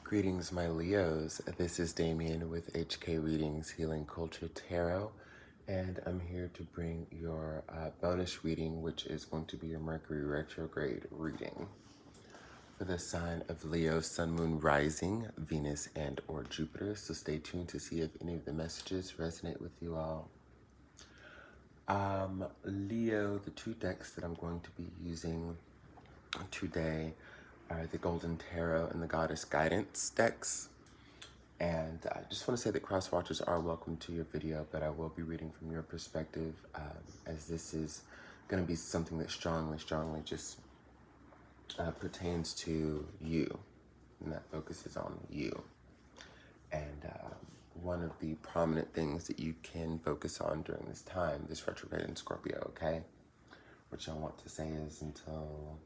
Greetings, my Leos. This is Damien with HK Readings Healing Culture Tarot, and I'm here to bring your bonus reading, which is going to be your Mercury retrograde reading for the sign of Leo, Sun, Moon, Rising, Venus, and or Jupiter. So stay tuned to see if any of the messages resonate with you all. Leo, the two decks that I'm going to be using today are the Golden Tarot and the Goddess Guidance decks. And I just want to say that cross watchers are welcome to your video, but I will be reading from your perspective, as this is going to be something that strongly just pertains to you, and that focuses on you. And one of the prominent things that you can focus on during this time, this retrograde in Scorpio, okay? Which I want to say is until...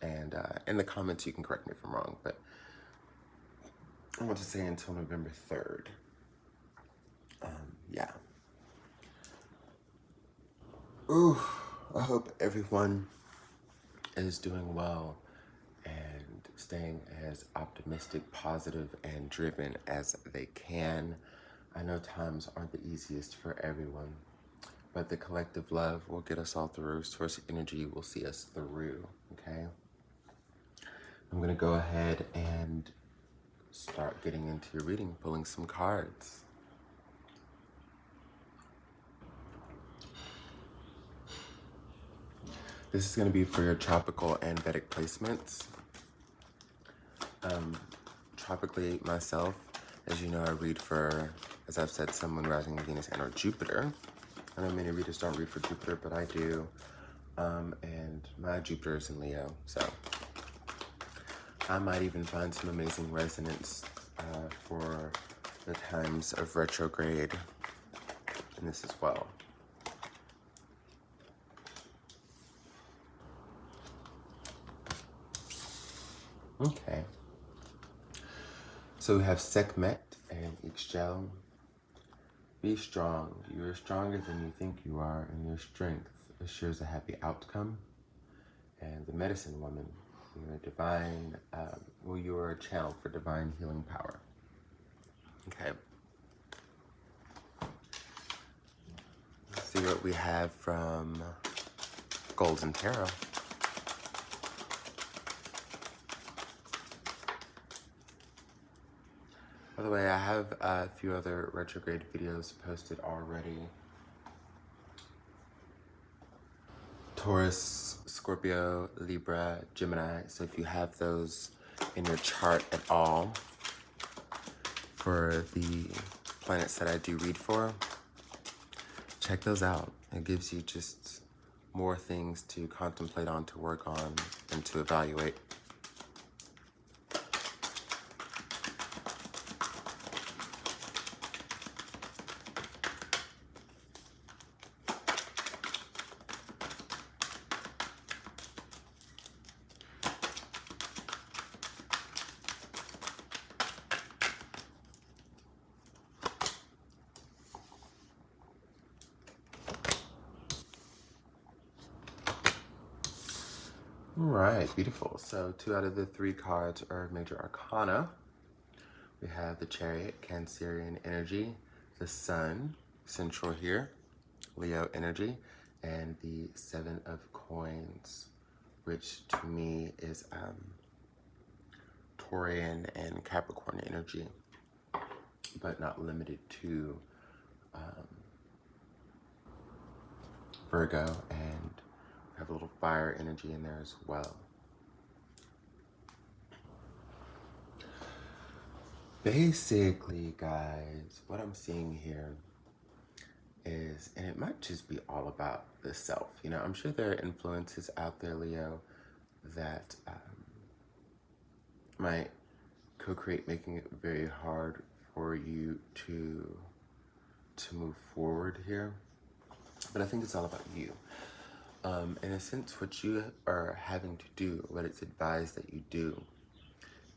And in the comments, you can correct me if I'm wrong, but I want to say until November 3rd. Yeah. Ooh, I hope everyone is doing well and staying as optimistic, positive, and driven as they can. I know times aren't the easiest for everyone, but the collective love will get us all through. Source energy will see us through, okay? I'm going to go ahead and start getting into your reading, pulling some cards. This is going to be for your tropical and Vedic placements. Tropically, myself, as you know, I read for, as I've said, Sun, Moon, Rising, Venus, and or Jupiter. I know many readers don't read for Jupiter, but I do. And my Jupiter is in Leo, so I might even find some amazing resonance for the times of retrograde in this as well. Okay. So we have Sekhmet and Ixchel. Be strong. You are stronger than you think you are, and your strength assures a happy outcome. And the Medicine Woman. You're a divine, you are a channel for divine healing power. Okay. Let's see what we have from Golden Tarot. By the way, I have a few other retrograde videos posted already. Taurus, Scorpio, Libra, Gemini. So if you have those in your chart at all for the planets that I do read for, check those out. It gives you just more things to contemplate on, to work on, and to evaluate. All right, beautiful. So 2 out of the 3 cards are major arcana. We have the Chariot, Cancerian energy, the Sun, central here, Leo energy, and the 7 of Coins, which to me is Taurian and Capricorn energy, but not limited to Virgo, and have a little fire energy in there as well. Basically, guys, what I'm seeing here is, and it might just be all about the self. You know, I'm sure there are influences out there, Leo, that might co-create, making it very hard for you to move forward here. But I think it's all about you. In a sense, what you are having to do, what it's advised that you do,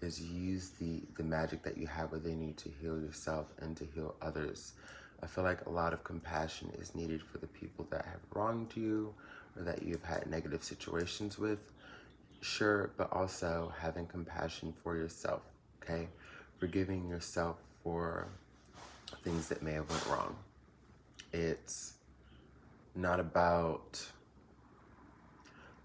is use the magic that you have within you to heal yourself and to heal others. I feel like a lot of compassion is needed for the people that have wronged you or that you've had negative situations with. Sure, but also having compassion for yourself. okay? Forgiving yourself for things that may have went wrong. It's not about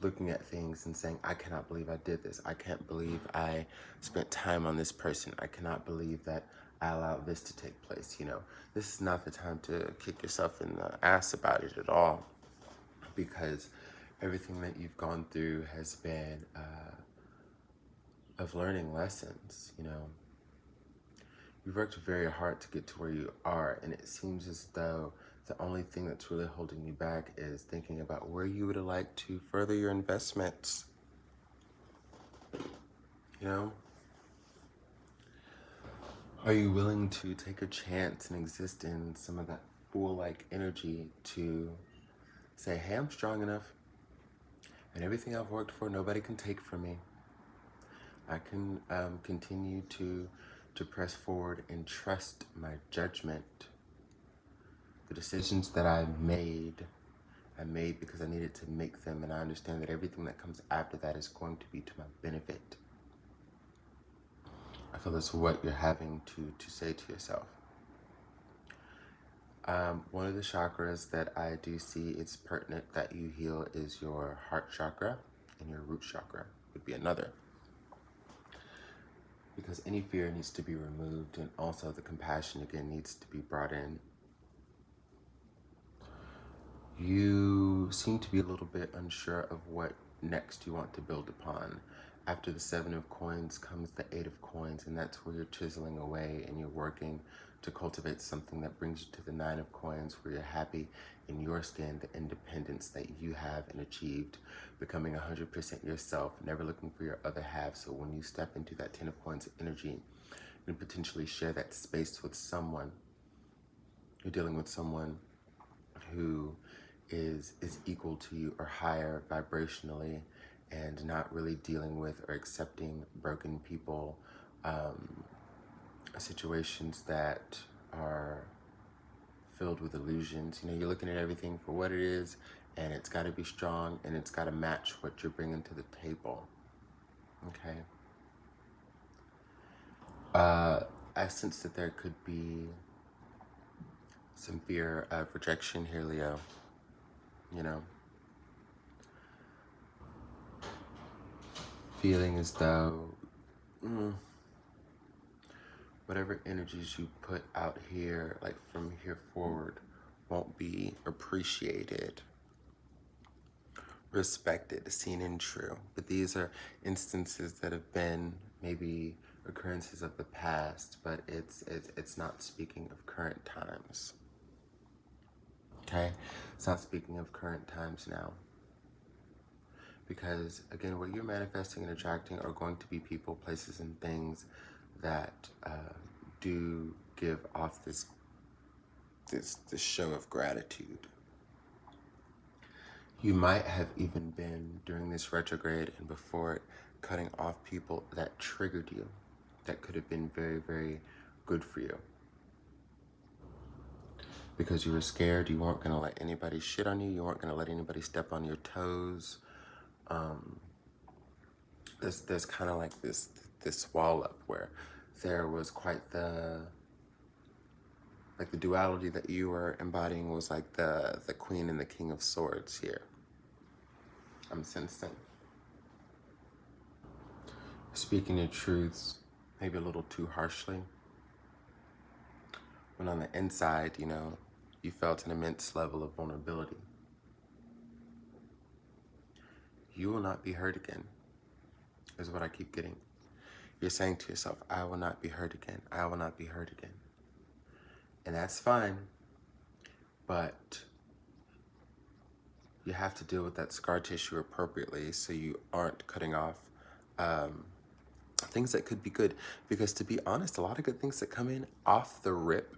looking at things and saying, I cannot believe I did this. I can't believe I spent time on this person. I cannot believe that I allowed this to take place. You know, this is not the time to kick yourself in the ass about it at all, because everything that you've gone through has been of learning lessons. You know, you've worked very hard to get to where you are, and it seems as though the only thing that's really holding you back is thinking about where you would like to further your investments. You know? Are you willing to take a chance and exist in some of that fool-like energy to say, hey, I'm strong enough, and everything I've worked for, nobody can take from me. I can continue to press forward and trust my judgment. The decisions that I made because I needed to make them, and I understand that everything that comes after that is going to be to my benefit. I feel that's what you're having to say to yourself. One of the chakras that I do see it's pertinent that you heal is your heart chakra, and your root chakra would be another. Because any fear needs to be removed, and also the compassion again needs to be brought in. You seem to be a little bit unsure of what next you want to build upon. After the 7 of coins comes the 8 of coins, and that's where you're chiseling away and you're working to cultivate something that brings you to the 9 of coins, where you're happy in your skin, the independence that you have and achieved, becoming 100% yourself, never looking for your other half. So when you step into that 10 of coins energy and potentially share that space with someone, you're dealing with someone who is equal to you or higher vibrationally, and not really dealing with or accepting broken people, situations that are filled with illusions. You know, you're looking at everything for what it is, and it's got to be strong, and it's got to match what you're bringing to the table. Okay. I sense that there could be some fear of rejection here, Leo. You know, feeling as though whatever energies you put out here, like from here forward, won't be appreciated, respected, seen, and true. But these are instances that have been maybe occurrences of the past, but it's not speaking of current times. Okay? It's not speaking of current times now. Because, again, what you're manifesting and attracting are going to be people, places, and things that do give off this show of gratitude. You might have even been, during this retrograde and before it, cutting off people that triggered you, that could have been very, very good for you. Because you were scared, you weren't going to let anybody shit on you, you weren't going to let anybody step on your toes. There's kind of like this wall up where there was quite the duality that you were embodying was like the Queen and the King of Swords here. I'm sensing. Speaking your truths, maybe a little too harshly. When on the inside, you know, you felt an immense level of vulnerability. You will not be hurt again, is what I keep getting. You're saying to yourself, I will not be hurt again. I will not be hurt again. And that's fine, but you have to deal with that scar tissue appropriately so you aren't cutting off things that could be good. Because to be honest, a lot of good things that come in off the rip,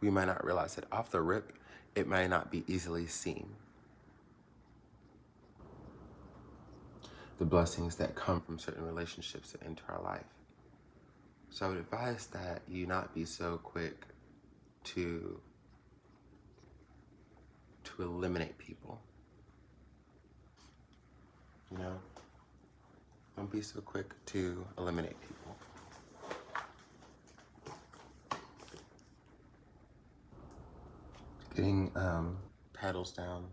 we might not realize it. Off the rip, it might not be easily seen. The blessings that come from certain relationships that enter our life. So I would advise that you not be so quick to eliminate people. You know? Don't be so quick to eliminate people. Getting paddles down.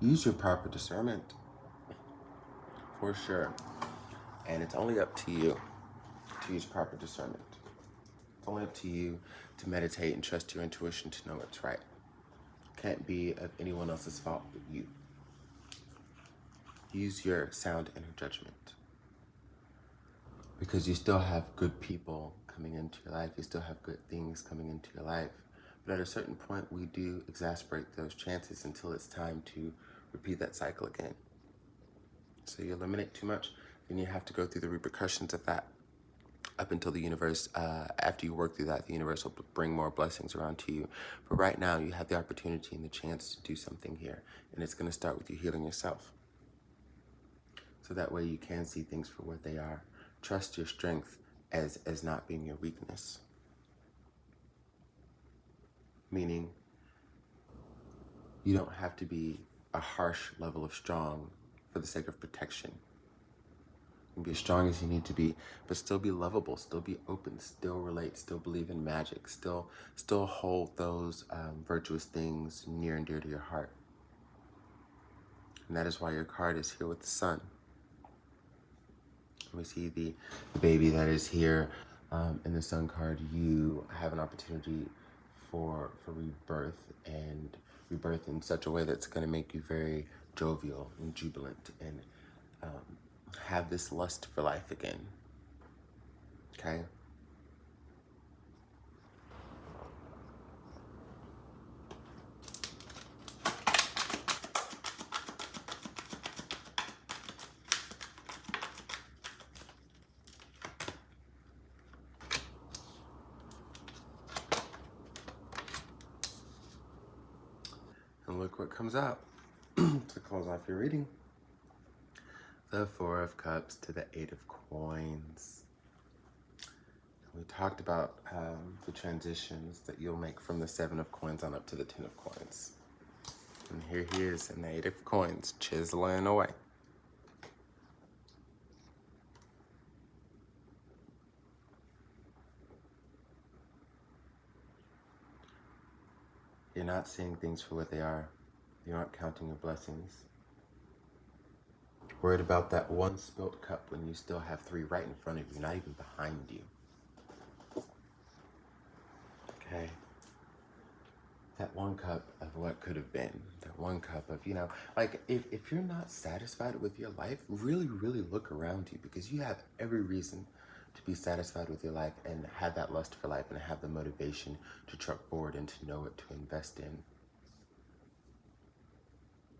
Use your proper discernment, for sure. And it's only up to you to use proper discernment. It's only up to you to meditate and trust your intuition to know what's right. Can't be of anyone else's fault but you. Use your sound inner judgment. Because you still have good people coming into your life. You still have good things coming into your life. But at a certain point, we do exasperate those chances until it's time to repeat that cycle again. So you eliminate too much, then you have to go through the repercussions of that. Up until the universe, after you work through that, the universe will bring more blessings around to you. But right now, you have the opportunity and the chance to do something here. And it's going to start with you healing yourself. So that way you can see things for what they are. Trust your strength as not being your weakness. Meaning, you don't have to be a harsh level of strong for the sake of protection. You can be as strong as you need to be, but still be lovable, still be open, still relate, still believe in magic, still hold those virtuous things near and dear to your heart. And that is why your card is here with the sun. We see the baby that is here in the sun card. You have an opportunity for rebirth, and rebirth in such a way that's going to make you very jovial and jubilant and have this lust for life again. Okay? And look what comes out to close off your reading. The Four of Cups to the Eight of Coins. We talked about the transitions that you'll make from the Seven of Coins on up to the Ten of Coins. And here he is in the Eight of Coins, chiseling away. You're not seeing things for what they are. You aren't counting your blessings. Worried about that one spilt cup when you still have three right in front of you, not even behind you. Okay? That one cup of what could have been. That one cup of, like if you're not satisfied with your life, really, really look around you, because you have every reason to be satisfied with your life and have that lust for life and have the motivation to truck forward and to know what to invest in.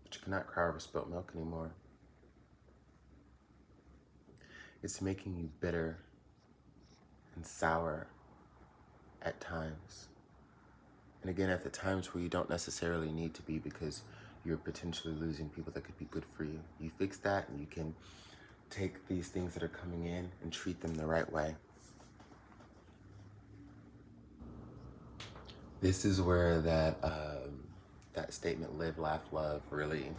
But you cannot cry over spilt milk anymore. It's making you bitter and sour at times. And again, at the times where you don't necessarily need to be, because you're potentially losing people that could be good for you. You fix that and you can take these things that are coming in and treat them the right way. This is where that statement, live, laugh, love, really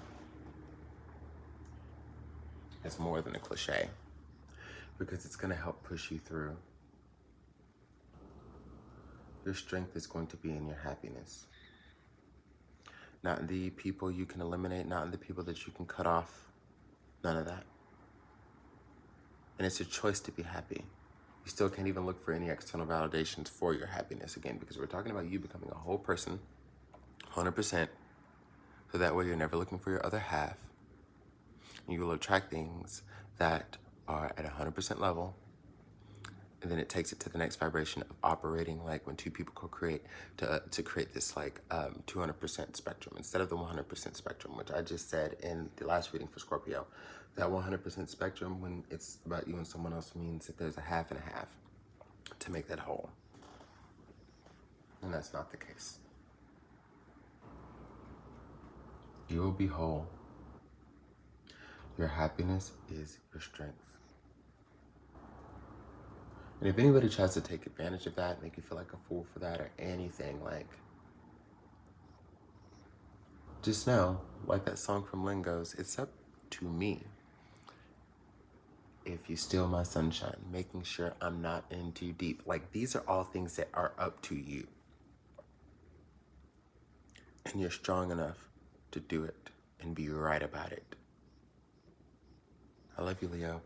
is more than a cliche, because it's going to help push you through. Your strength is going to be in your happiness. Not in the people you can eliminate, not in the people that you can cut off. None of that. And it's your choice to be happy. You still can't even look for any external validations for your happiness again, because we're talking about you becoming a whole person, 100%. So that way you're never looking for your other half. You will attract things that are at 100% level. And then it takes it to the next vibration of operating like when two people co-create to create this like 200% spectrum instead of the 100% spectrum, which I just said in the last reading for Scorpio. That 100% spectrum, when it's about you and someone else, means that there's a half and a half to make that whole. And that's not the case. You will be whole. Your happiness is your strength. And if anybody tries to take advantage of that, make you feel like a fool for that or anything, like, just know, like that song from Lynn goes, it's up to me. If you steal my sunshine, making sure I'm not in too deep. Like, these are all things that are up to you. And you're strong enough to do it and be right about it. I love you, Leo.